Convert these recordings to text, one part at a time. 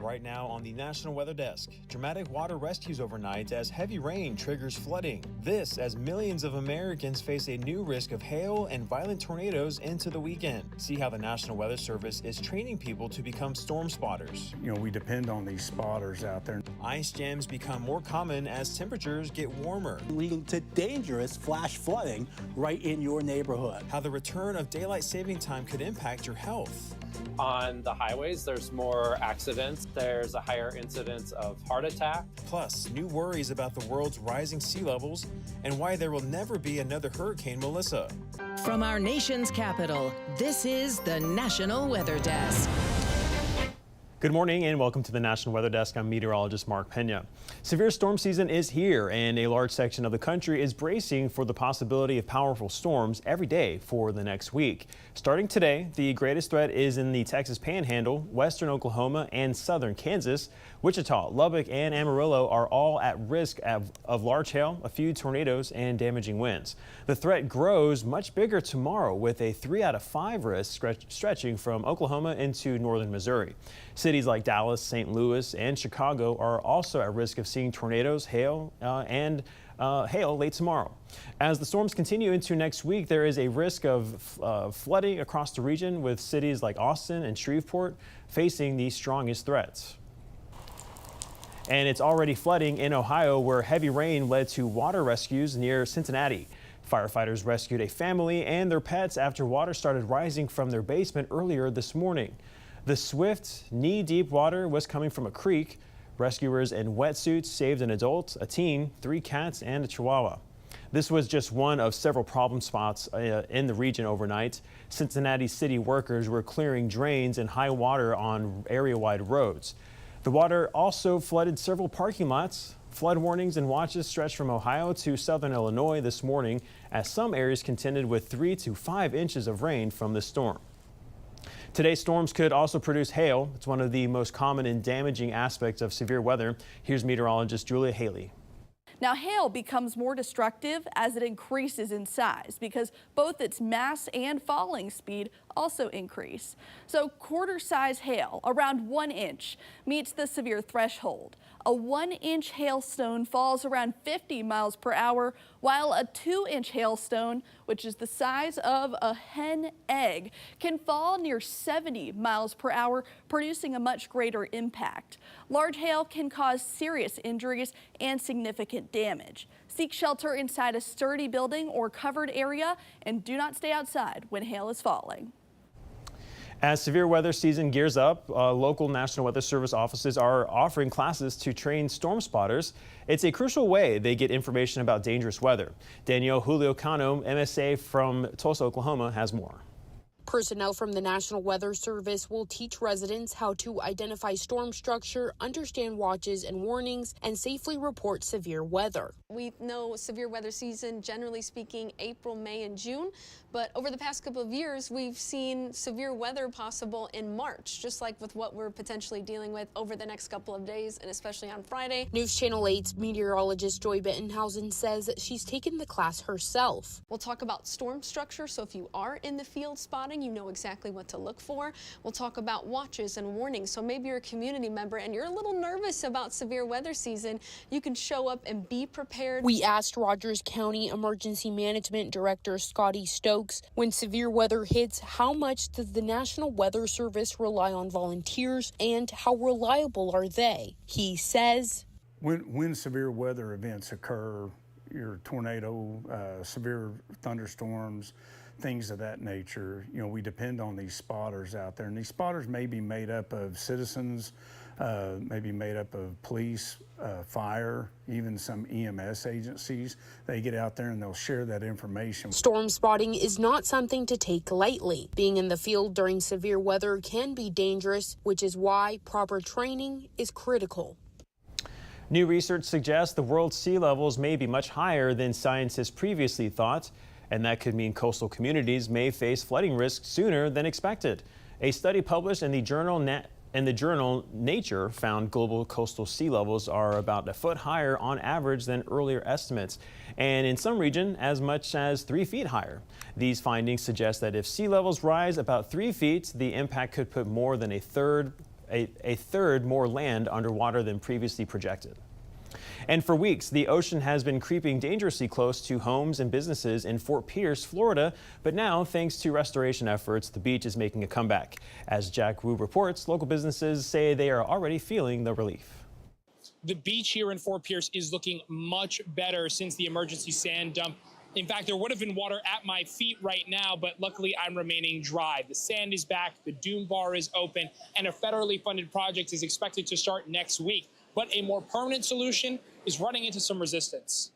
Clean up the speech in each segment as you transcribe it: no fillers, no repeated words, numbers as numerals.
Right now on the National Weather Desk, dramatic water rescues overnight as heavy rain triggers flooding. This as millions of Americans face a new risk of hail and violent tornadoes into the weekend. See how the National Weather Service is training people to become storm spotters. We depend on these spotters out there. Ice jams become more common as temperatures get warmer. Leading to dangerous flash flooding right in your neighborhood. How the return of daylight saving time could impact your health. On the highways, there's more accidents. There's a higher incidence of heart attack. Plus, new worries about the world's rising sea levels and why there will never be another Hurricane Melissa. From our nation's capital, this is the National Weather Desk. Good morning and welcome to the National Weather Desk. I'm meteorologist Mark Pena. Severe storm season is here and a large section of the country is bracing for the possibility of powerful storms every day for the next week. Starting today, the greatest threat is in the Texas Panhandle, western Oklahoma, and southern Kansas. Wichita, Lubbock, and Amarillo are all at risk of large hail, a few tornadoes, and damaging winds. The threat grows much bigger tomorrow with a 3 out of 5 risk stretching from Oklahoma into northern Missouri. Cities like Dallas, St. Louis, and Chicago are also at risk of seeing tornadoes, hail, and hail late tomorrow. As the storms continue into next week, there is a risk of flooding across the region, with cities like Austin and Shreveport facing the strongest threats. And it's already flooding in Ohio, where heavy rain led to water rescues near Cincinnati. Firefighters rescued a family and their pets after water started rising from their basement earlier this morning. The swift, knee-deep water was coming from a creek. Rescuers in wetsuits saved an adult, a teen, 3 cats, and a chihuahua. This was just one of several problem spots in the region overnight. Cincinnati city workers were clearing drains and high water on area-wide roads. The water also flooded several parking lots. Flood warnings and watches stretched from Ohio to southern Illinois this morning, as some areas contended with 3 to 5 inches of rain from the storm. Today's storms could also produce hail. It's one of the most common and damaging aspects of severe weather. Here's meteorologist Julia Haley. Now, hail becomes more destructive as it increases in size because both its mass and falling speed also increase. So quarter-size hail, around 1 inch, meets the severe threshold. A 1-inch hailstone falls around 50 miles per hour, while a 2-inch hailstone, which is the size of a hen egg, can fall near 70 miles per hour, producing a much greater impact. Large hail can cause serious injuries and significant damage. Seek shelter inside a sturdy building or covered area, and do not stay outside when hail is falling. As severe weather season gears up, local National Weather Service offices are offering classes to train storm spotters. It's a crucial way they get information about dangerous weather. Danielle Julio-Cano, MSA from Tulsa, Oklahoma, has more. Personnel from the National Weather Service will teach residents how to identify storm structure, understand watches and warnings, and safely report severe weather. We know severe weather season, generally speaking, April, May, and June. But over the past couple of years, we've seen severe weather possible in March, just like with what we're potentially dealing with over the next couple of days, and especially on Friday. News Channel 8's meteorologist Joy Bettenhausen says she's taken the class herself. We'll talk about storm structure, so if you are in the field spotting, you know exactly what to look for. We'll talk about watches and warnings, so maybe you're a community member and you're a little nervous about severe weather season. You can show up and be prepared. We asked Rogers County Emergency Management Director Scotty Stokes, when severe weather hits, how much does the National Weather Service rely on volunteers and how reliable are they? He says, When severe weather events occur, your tornado, severe thunderstorms, things of that nature, we depend on these spotters out there. And these spotters may be made up of citizens, maybe made up of police, fire, even some EMS agencies. They get out there and they'll share that information. Storm spotting is not something to take lightly. Being in the field during severe weather can be dangerous, which is why proper training is critical. New research suggests the world's sea levels may be much higher than scientists previously thought, and that could mean coastal communities may face flooding risk sooner than expected. A study published in the journal Nature found global coastal sea levels are about a foot higher on average than earlier estimates, and in some regions as much as 3 feet higher. These findings suggest that if sea levels rise about 3 feet, the impact could put more than a third a third more land underwater than previously projected. And for weeks, the ocean has been creeping dangerously close to homes and businesses in Fort Pierce, Florida. But now, thanks to restoration efforts, the beach is making a comeback. As Jack Wu reports, local businesses say they are already feeling the relief. The beach here in Fort Pierce is looking much better since the emergency sand dump. In fact, there would have been water at my feet right now, but luckily I'm remaining dry. The sand is back, the dune bar is open, and a federally funded project is expected to start next week. But a more permanent solution is running into some resistance.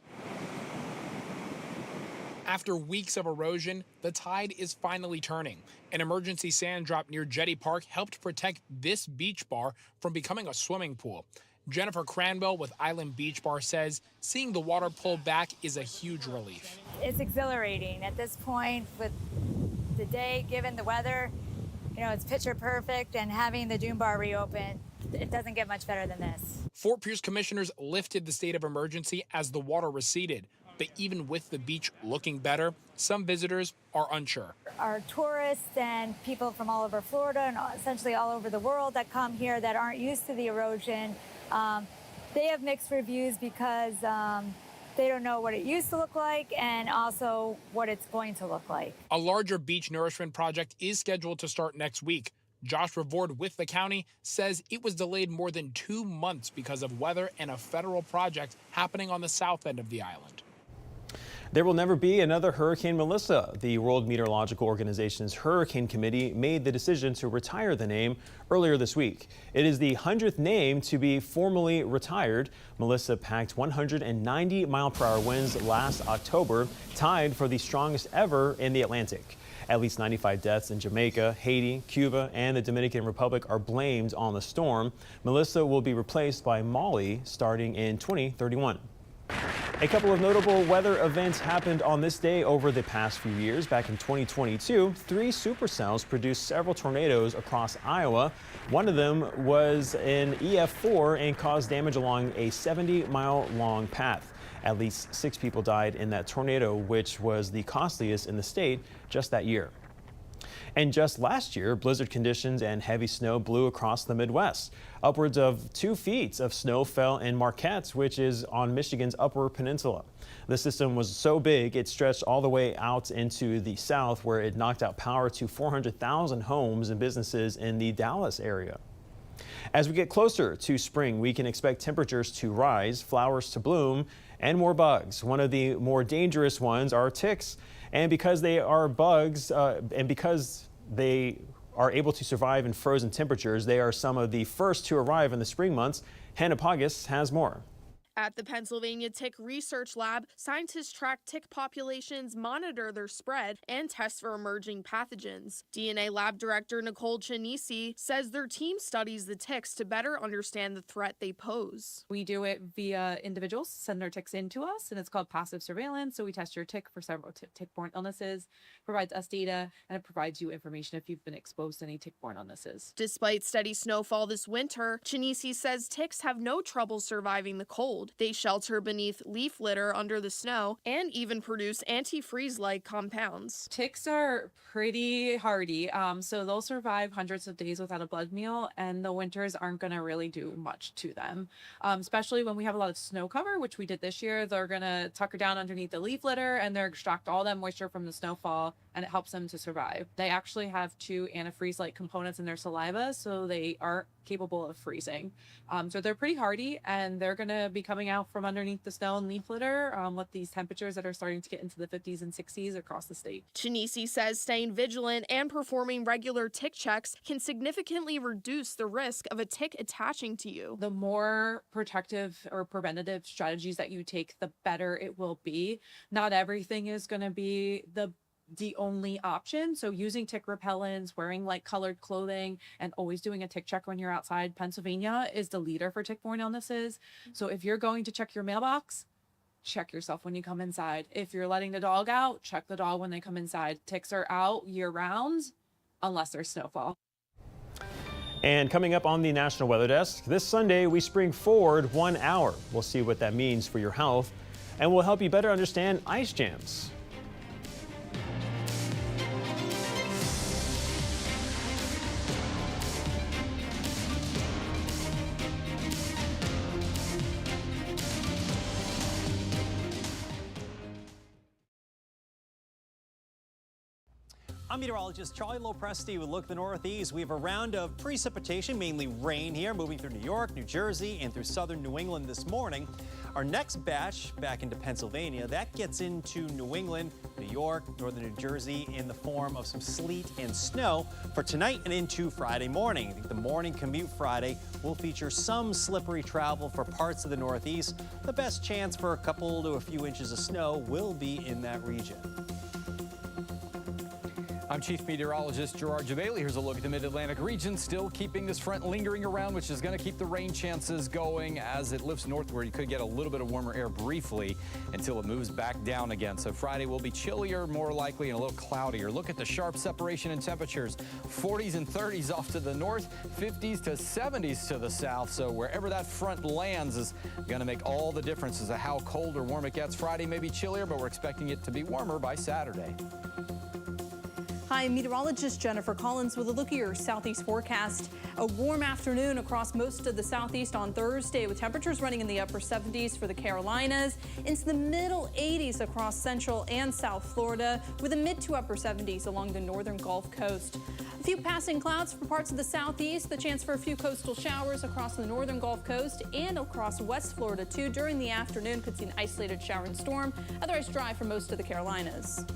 After weeks of erosion, the tide is finally turning. An emergency sand drop near Jetty Park helped protect this beach bar from becoming a swimming pool. Jennifer Cranwell with Island Beach Bar says seeing the water pull back is a huge relief. It's exhilarating at this point with the day, given the weather. You know, it's picture perfect, and having the dune bar reopen, it doesn't get much better than this. Fort Pierce commissioners lifted the state of emergency as the water receded. But even with the beach looking better, some visitors are unsure. Our tourists and people from all over Florida and essentially all over the world that come here that aren't used to the erosion, they have mixed reviews because they don't know what it used to look like and also what it's going to look like. A larger beach nourishment project is scheduled to start next week. Josh Revord with the county says it was delayed more than 2 months because of weather and a federal project happening on the south end of the island. There will never be another Hurricane Melissa. The World Meteorological Organization's Hurricane Committee made the decision to retire the name earlier this week. It is the 100th name to be formally retired. Melissa packed 190-mile-per-hour winds last October, tied for the strongest ever in the Atlantic. At least 95 deaths in Jamaica, Haiti, Cuba, and the Dominican Republic are blamed on the storm. Melissa will be replaced by Molly starting in 2031. A couple of notable weather events happened on this day over the past few years. Back in 2022, 3 supercells produced several tornadoes across Iowa. One of them was in EF4 and caused damage along a 70-mile-long path. At least 6 people died in that tornado, which was the costliest in the state just that year. And just last year, blizzard conditions and heavy snow blew across the Midwest. Upwards of 2 feet of snow fell in Marquette, which is on Michigan's Upper Peninsula. The system was so big, it stretched all the way out into the south, where it knocked out power to 400,000 homes and businesses in the Dallas area. As we get closer to spring, we can expect temperatures to rise, flowers to bloom, and more bugs. One of the more dangerous ones are ticks. And because they are bugs, and because they are able to survive in frozen temperatures, they are some of the first to arrive in the spring months. Hannah Pogus has more. At the Pennsylvania Tick Research Lab, scientists track tick populations, monitor their spread, and test for emerging pathogens. DNA Lab Director Nicole Chinisi says their team studies the ticks to better understand the threat they pose. We do it via individuals, send their ticks in to us, and it's called passive surveillance. So we test your tick for several tick-borne illnesses, provides us data, and it provides you information if you've been exposed to any tick-borne illnesses. Despite steady snowfall this winter, Chinisi says ticks have no trouble surviving the cold. They shelter beneath leaf litter under the snow and even produce antifreeze-like compounds. Ticks are pretty hardy, so they'll survive hundreds of days without a blood meal, and the winters aren't going to really do much to them. Especially when we have a lot of snow cover, which we did this year, they're going to tucker down underneath the leaf litter and they're extract all that moisture from the snowfall, and it helps them to survive. They actually have 2 antifreeze-like components in their saliva, so they aren't capable of freezing. So they're pretty hardy, and they're going to be coming out from underneath the snow and leaf litter with these temperatures that are starting to get into the 50s and 60s across the state. Chinisi says staying vigilant and performing regular tick checks can significantly reduce the risk of a tick attaching to you. The more protective or preventative strategies that you take, the better it will be. Not everything is going to be the only option. So using tick repellents, wearing light colored clothing, and always doing a tick check when you're outside. Pennsylvania is the leader for tick-borne illnesses. So if you're going to check your mailbox, check yourself when you come inside. If you're letting the dog out, check the dog when they come inside. Ticks are out year-round unless there's snowfall. And coming up on the National Weather Desk, this Sunday we spring forward 1 hour. We'll see what that means for your health, and we'll help you better understand ice jams. I'm meteorologist Charlie Lopresti with Look at the Northeast. We have a round of precipitation, mainly rain here, moving through New York, New Jersey, and through southern New England this morning. Our next batch back into Pennsylvania, that gets into New England, New York, northern New Jersey in the form of some sleet and snow for tonight and into Friday morning. I think the morning commute Friday will feature some slippery travel for parts of the Northeast. The best chance for a couple to a few inches of snow will be in that region. I'm Chief Meteorologist Gerard Jabali. Here's a look at the Mid-Atlantic region, still keeping this front lingering around, which is going to keep the rain chances going as it lifts northward. You could get a little bit of warmer air briefly until it moves back down again. So Friday will be chillier, more likely, and a little cloudier. Look at the sharp separation in temperatures. 40s and 30s off to the north, 50s to 70s to the south. So wherever that front lands is going to make all the difference as to how cold or warm it gets. Friday may be chillier, but we're expecting it to be warmer by Saturday. Hi, meteorologist Jennifer Collins with a look at your southeast forecast. A warm afternoon across most of the southeast on Thursday with temperatures running in the upper 70s for the Carolinas, into the middle 80s across central and south Florida, with a mid to upper 70s along the northern Gulf Coast. A few passing clouds for parts of the southeast, the chance for a few coastal showers across the northern Gulf Coast and across West Florida too during the afternoon. Could see an isolated shower and storm, otherwise dry for most of the Carolinas.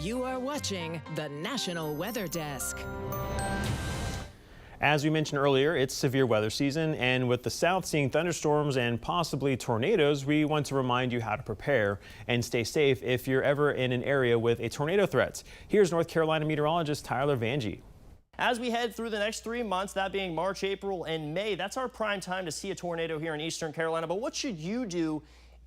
You are watching the National Weather Desk. As we mentioned earlier, it's severe weather season, and with the south seeing thunderstorms and possibly tornadoes, we want to remind you how to prepare and stay safe if you're ever in an area with a tornado threat. Here's North Carolina meteorologist Tyler Vangie. As we head through the next 3 months, that being March, April, and May, that's our prime time to see a tornado here in eastern Carolina. But what should you do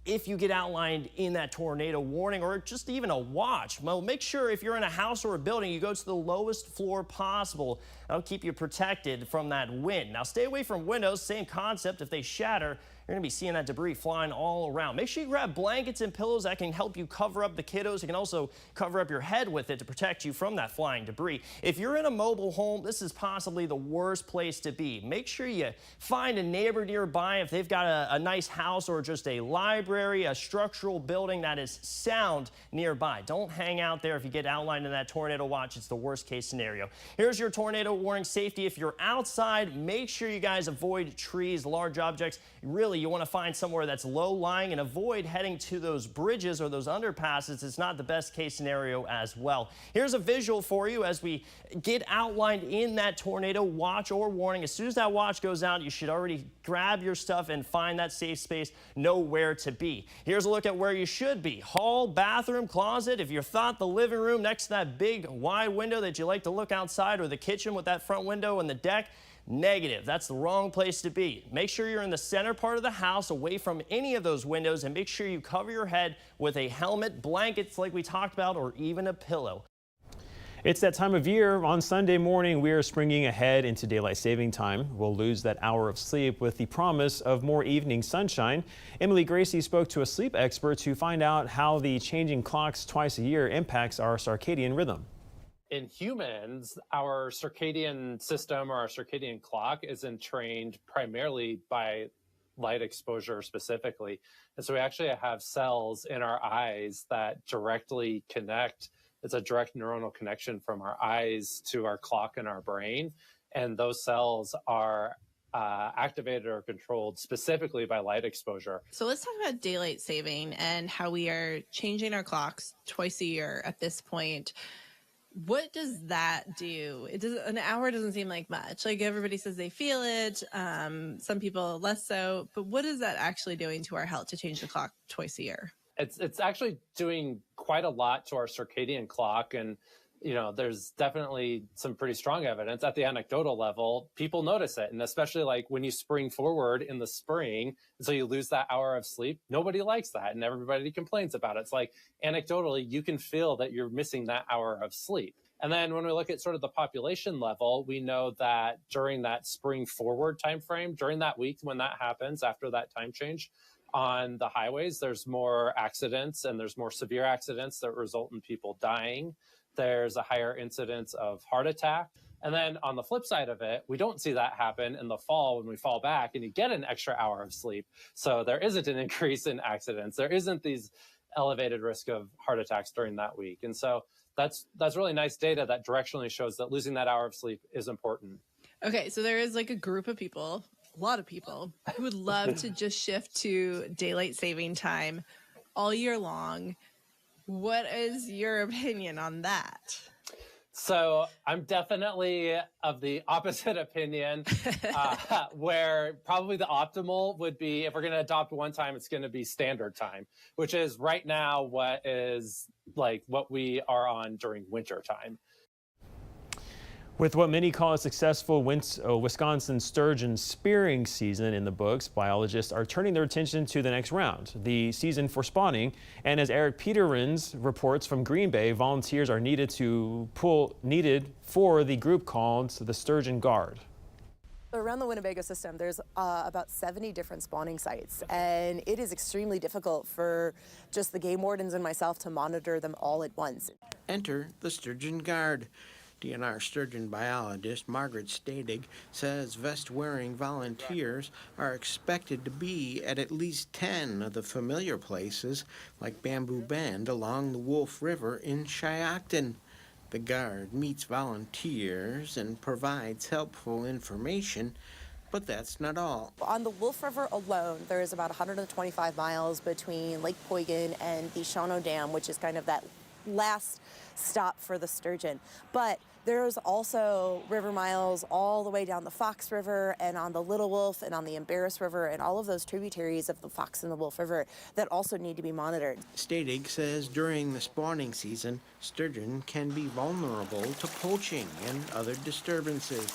if you get outlined in that tornado warning or just even a watch? Well, make sure if you're in a house or a building, you go to the lowest floor possible. That'll keep you protected from that wind. Now, stay away from windows. Same concept. If they shatter, you're going to be seeing that debris flying all around. Make sure you grab blankets and pillows that can help you cover up the kiddos. You can also cover up your head with it to protect you from that flying debris. If you're in a mobile home, this is possibly the worst place to be. Make sure you find a neighbor nearby if they've got a nice house or just a library, a structural building that is sound nearby. Don't hang out there if you get outlined in that tornado watch. It's the worst case scenario. Here's your tornado warning safety. If you're outside, make sure you guys avoid trees, large objects. Really, you want to find somewhere that's low-lying and avoid heading to those bridges or those underpasses. It's not the best case scenario as well. Here's a visual for you as we get outlined in that tornado watch or warning. As soon as that watch goes out, you should already grab your stuff and find that safe space, know where to be. Here's a look at where you should be. Hall, bathroom, closet. If you thought the living room next to that big wide window that you like to look outside, or the kitchen with that front window and the deck, negative. That's the wrong place to be. Make sure you're in the center part of the house, away from any of those windows, and make sure you cover your head with a helmet, blankets like we talked about, or even a pillow. It's that time of year. On Sunday morning, we are springing ahead into daylight saving time. We'll lose that hour of sleep with the promise of more evening sunshine. Emily Gracie spoke to a sleep expert to find out how the changing clocks twice a year impacts our circadian rhythm. In humans, our circadian system or our circadian clock is entrained primarily by light exposure specifically. And so we actually have cells in our eyes that directly connect. It's a direct neuronal connection from our eyes to our clock in our brain. And those cells are activated or controlled specifically by light exposure. So let's talk about daylight saving and how we are changing our clocks twice a year at this point. What does that do? An hour doesn't seem like much. Like everybody says they feel it. Some people less so. But what is that actually doing to our health to change the clock twice a year? It's actually doing quite a lot to our circadian clock. And, there's definitely some pretty strong evidence at the anecdotal level. People notice it. And especially like when you spring forward in the spring, and so you lose that hour of sleep, nobody likes that. And everybody complains about it. It's like anecdotally, you can feel that you're missing that hour of sleep. And then when we look at sort of the population level, we know that during that spring forward timeframe, during that week when that happens, after that time change, on the highways, there's more accidents and there's more severe accidents that result in people dying. There's a higher incidence of heart attack. And then on the flip side of it, we don't see that happen in the fall when we fall back and you get an extra hour of sleep. So there isn't an increase in accidents. There isn't these elevated risk of heart attacks during that week. And so that's really nice data that directionally shows that losing that hour of sleep is important. Okay, so there is like a group of people, a lot of people, who would love to just shift to daylight saving time all year long. What is your opinion on that? So I'm definitely of the opposite opinion, where probably the optimal would be, if we're going to adopt one time, it's going to be standard time, which is right now what we are on during winter time. With what many call a successful Wisconsin sturgeon spearing season in the books, biologists are turning their attention to the next round, the season for spawning. And as Eric Peterins reports from Green Bay, volunteers are needed for the group called the Sturgeon Guard. Around the Winnebago system, there's about 70 different spawning sites, and it is extremely difficult for just the game wardens and myself to monitor them all at once. Enter the Sturgeon Guard. DNR sturgeon biologist Margaret Stadig says vest-wearing volunteers are expected to be at least 10 of the familiar places like Bamboo Bend along the Wolf River in Shiocton. The Guard meets volunteers and provides helpful information, but that's not all. On the Wolf River alone, there is about 125 miles between Lake Poygan and the Shawano Dam, which is kind of that last stop for the sturgeon. But there's also river miles all the way down the Fox River and on the Little Wolf and on the Embarrass River and all of those tributaries of the Fox and the Wolf River that also need to be monitored. Stadig says during the spawning season, sturgeon can be vulnerable to poaching and other disturbances.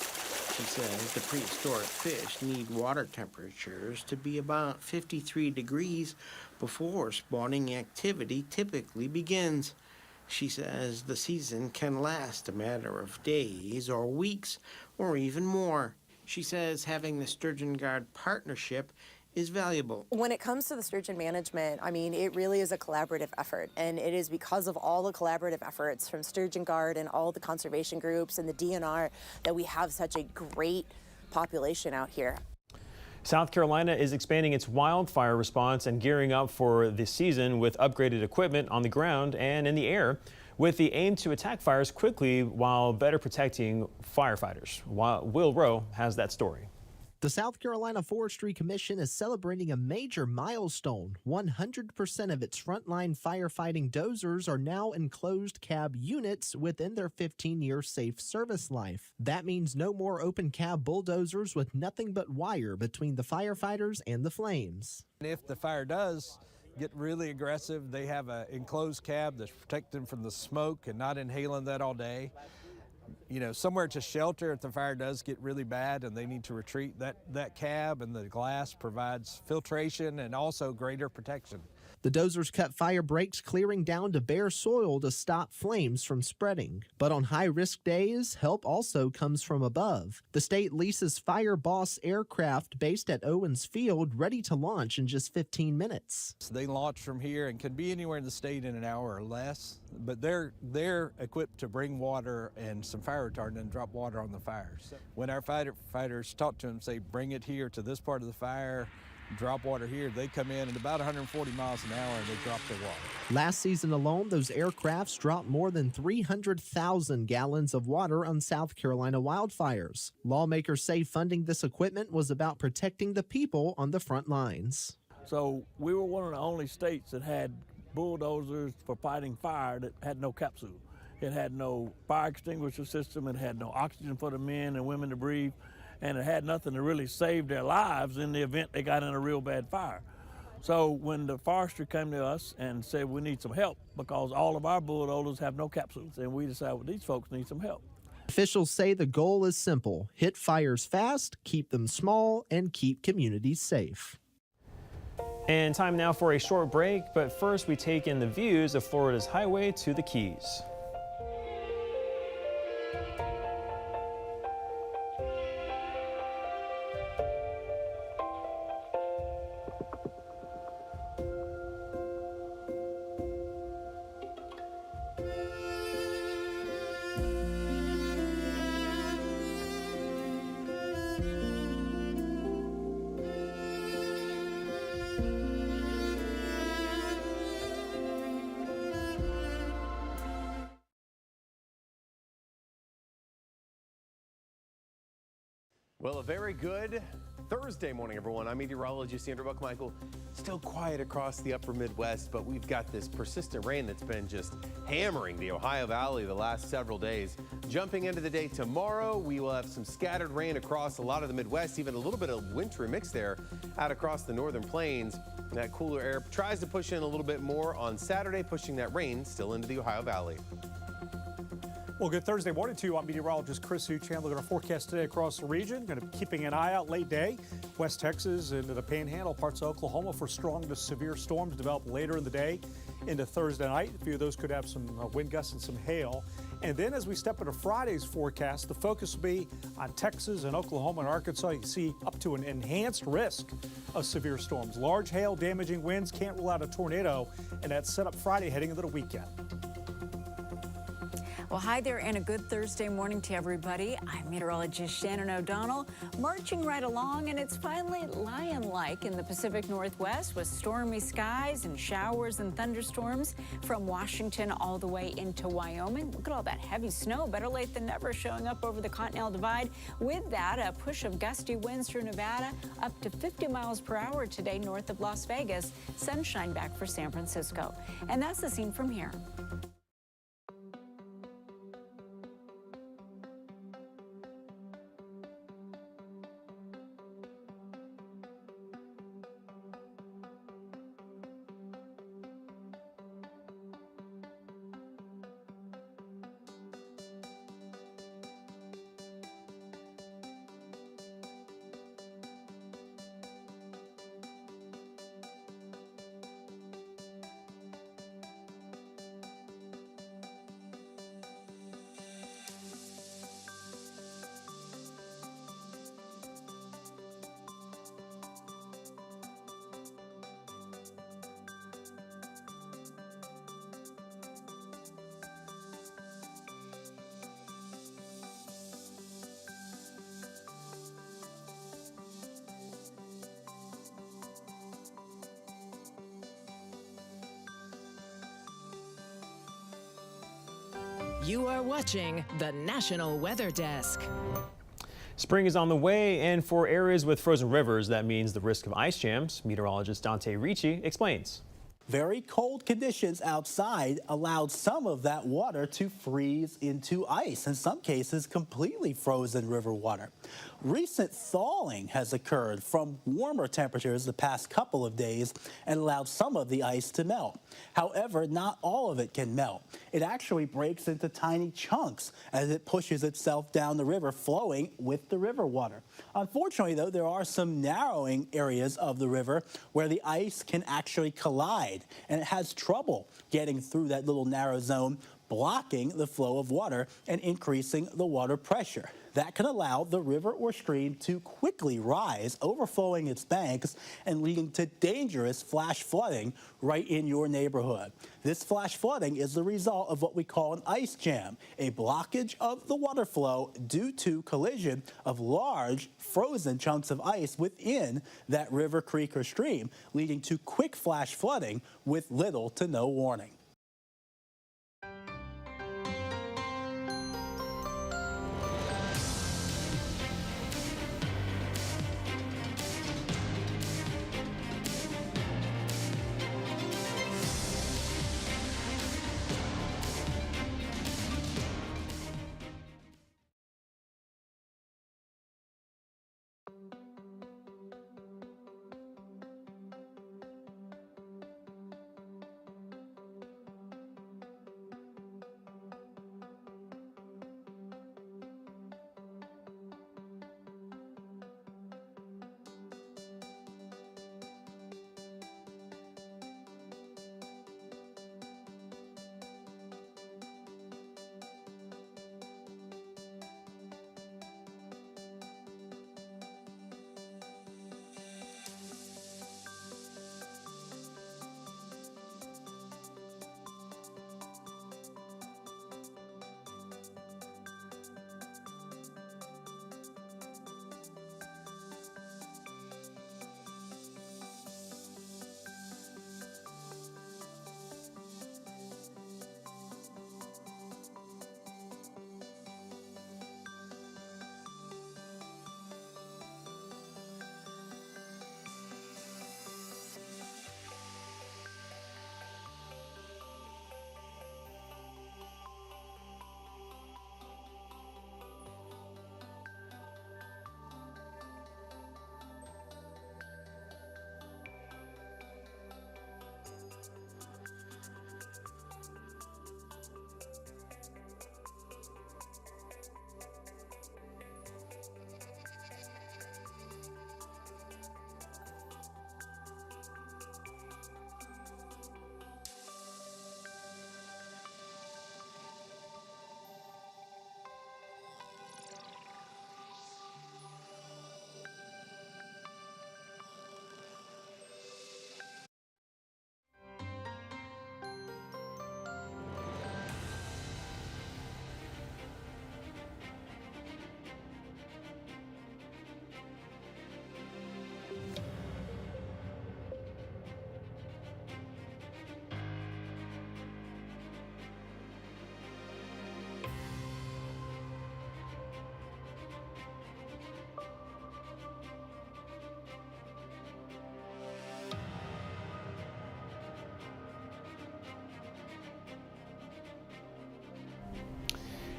She says the prehistoric fish need water temperatures to be about 53 degrees before spawning activity typically begins. She says the season can last a matter of days or weeks or even more. She says having the Sturgeon Guard partnership is valuable. When it comes to the sturgeon management, I mean, it really is a collaborative effort, and it is because of all the collaborative efforts from Sturgeon Guard and all the conservation groups and the DNR that we have such a great population out here. South Carolina is expanding its wildfire response and gearing up for the season with upgraded equipment on the ground and in the air, with the aim to attack fires quickly while better protecting firefighters. Will Rowe has that story. The South Carolina Forestry Commission is celebrating a major milestone. 100% of its frontline firefighting dozers are now enclosed cab units within their 15-year safe service life. That means no more open cab bulldozers with nothing but wire between the firefighters and the flames. If the fire does get really aggressive, they have an enclosed cab that's protecting them from the smoke and not inhaling that all day. You know, somewhere to shelter if the fire does get really bad and they need to retreat. That cab and the glass provides filtration and also greater protection. The dozers cut fire breaks, clearing down to bare soil to stop flames from spreading. But on high-risk days, help also comes from above. The state leases Fire Boss aircraft based at Owens Field, ready to launch in just 15 minutes. So they launch from here and can be anywhere in the state in an hour or less, but they're equipped to bring water and some fire retardant and drop water on the fires. When our fighters talk to them, say, bring it here to this part of the fire, drop water here, they come in at about 140 miles an hour and they drop the water. Last season alone, those aircrafts dropped more than 300,000 gallons of water on South Carolina wildfires. Lawmakers say funding this equipment was about protecting the people on the front lines. So we were one of the only states that had bulldozers for fighting fire that had no capsule. It had no fire extinguisher system. It had no oxygen for the men and women to breathe. And it had nothing to really save their lives in the event they got in a real bad fire. So when the forester came to us and said we need some help because all of our bulldozers have no capsules, and we decided, well, these folks need some help. Officials say the goal is simple: hit fires fast, keep them small, and keep communities safe. And time now for a short break, but first we take in the views of Florida's highway to the Keys. Well, a very good Thursday morning, everyone. I'm meteorologist Andrew Buckmichael. Still quiet across the upper Midwest, but we've got this persistent rain that's been just hammering the Ohio Valley the last several days. Jumping into the day tomorrow, we will have some scattered rain across a lot of the Midwest, even a little bit of wintry mix there out across the northern plains. That cooler air tries to push in a little bit more on Saturday, pushing that rain still into the Ohio Valley. Well, good Thursday morning to you. I'm meteorologist Chris Huchan. Looking at our forecast today across the region. Going to be keeping an eye out late day. West Texas into the Panhandle, parts of Oklahoma for strong to severe storms develop later in the day into Thursday night. A few of those could have some wind gusts and some hail. And then as we step into Friday's forecast, the focus will be on Texas and Oklahoma and Arkansas. You can see up to an enhanced risk of severe storms. Large hail, damaging winds, can't rule out a tornado. And that's set up Friday heading into the weekend. Well, hi there and a good Thursday morning to everybody. I'm meteorologist Shannon O'Donnell, marching right along, and it's finally lion-like in the Pacific Northwest with stormy skies and showers and thunderstorms from Washington all the way into Wyoming. Look at all that heavy snow, better late than never, showing up over the Continental Divide. With that, a push of gusty winds through Nevada, up to 50 miles per hour today north of Las Vegas. Sunshine back for San Francisco. And that's the scene from here. You are watching the National Weather Desk. Spring is on the way, and for areas with frozen rivers, that means the risk of ice jams. Meteorologist Dante Ricci explains. Very cold conditions outside allowed some of that water to freeze into ice, in some cases completely frozen river water. Recent thawing has occurred from warmer temperatures the past couple of days and allowed some of the ice to melt. However, not all of it can melt. It actually breaks into tiny chunks as it pushes itself down the river, flowing with the river water. Unfortunately, though, there are some narrowing areas of the river where the ice can actually collide, and it has trouble getting through that little narrow zone, blocking the flow of water and increasing the water pressure. That can allow the river or stream to quickly rise, overflowing its banks and leading to dangerous flash flooding right in your neighborhood. This flash flooding is the result of what we call an ice jam, a blockage of the water flow due to collision of large frozen chunks of ice within that river, creek, or stream, leading to quick flash flooding with little to no warning.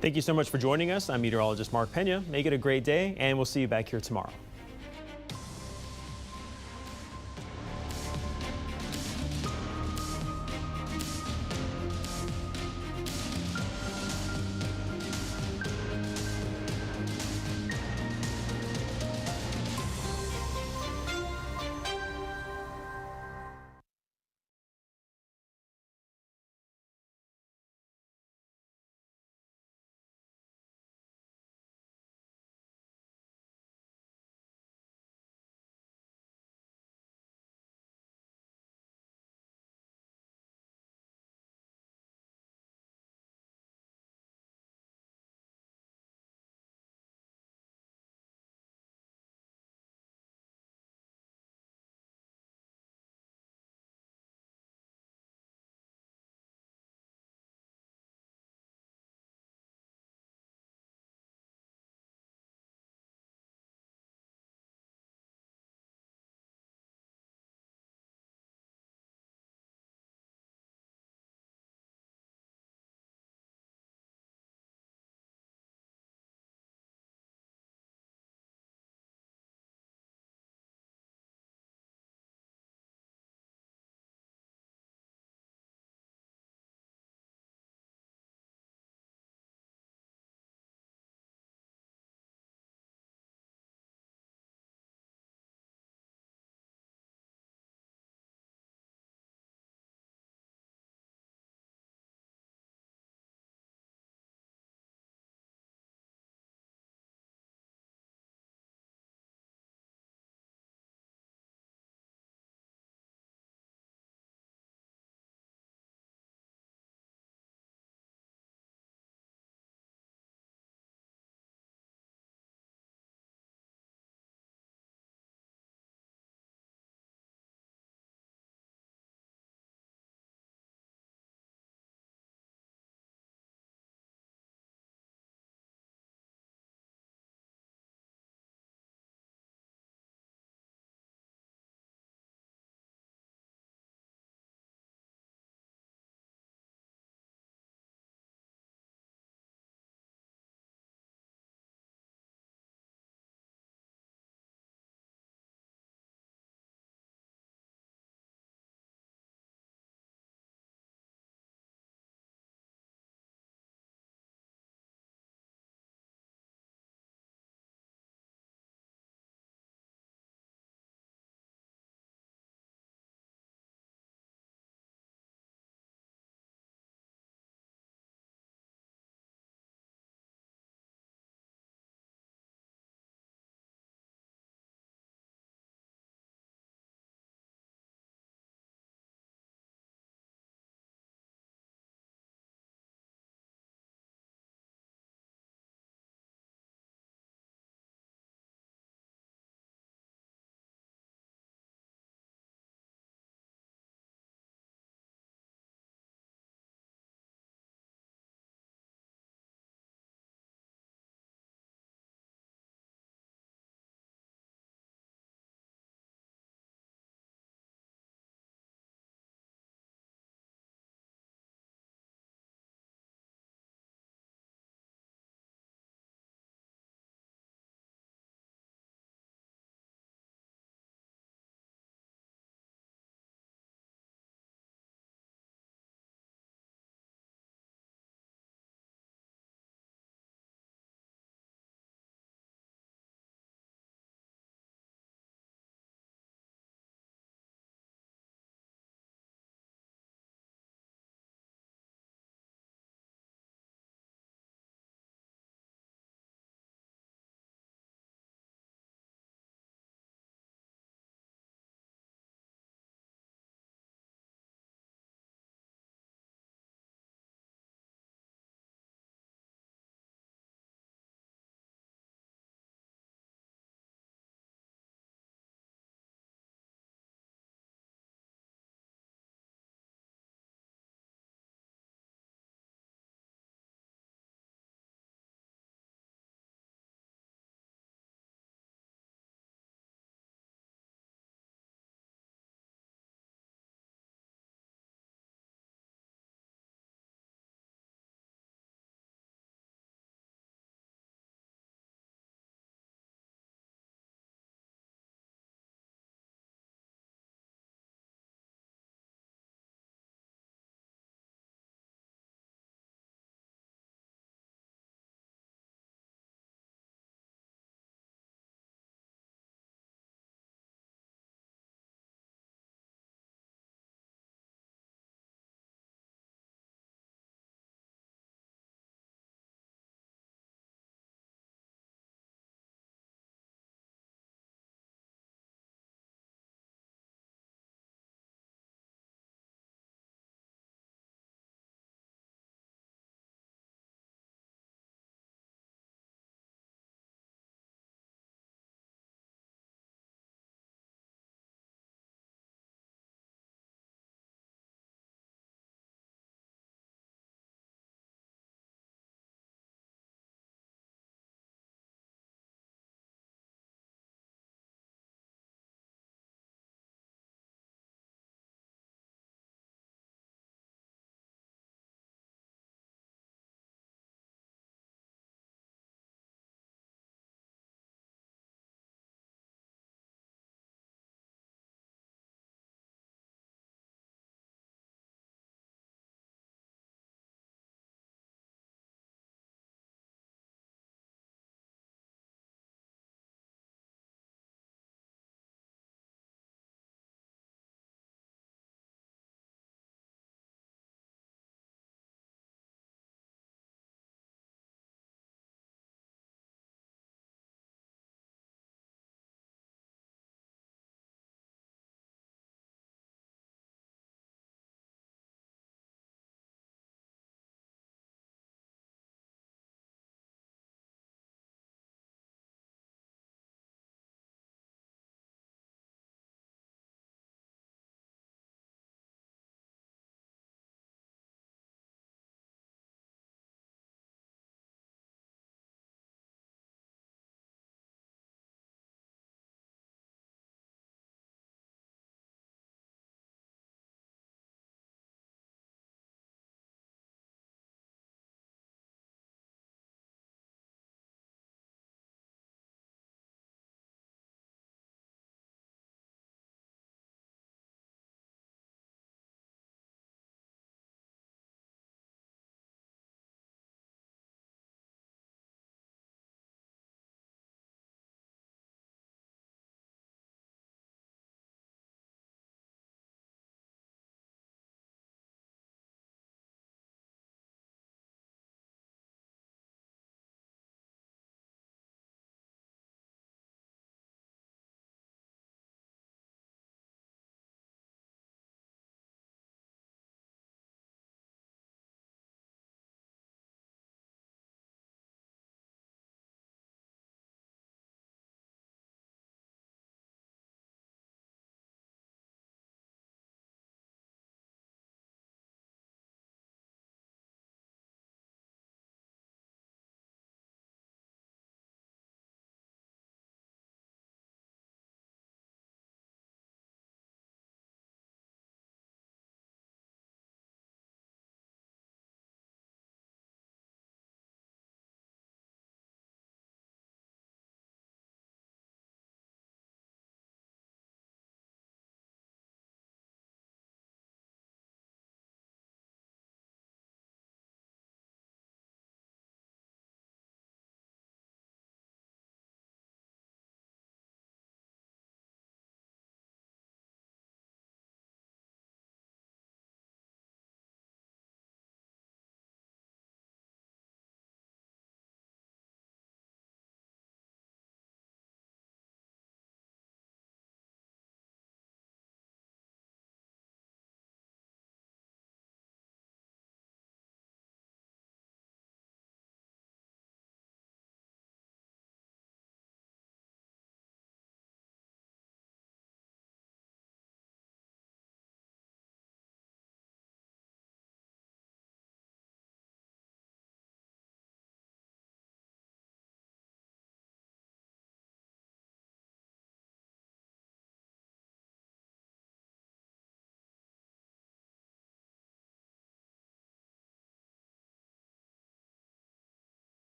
Thank you so much for joining us. I'm meteorologist Mark Pena. Make it a great day, and we'll see you back here tomorrow.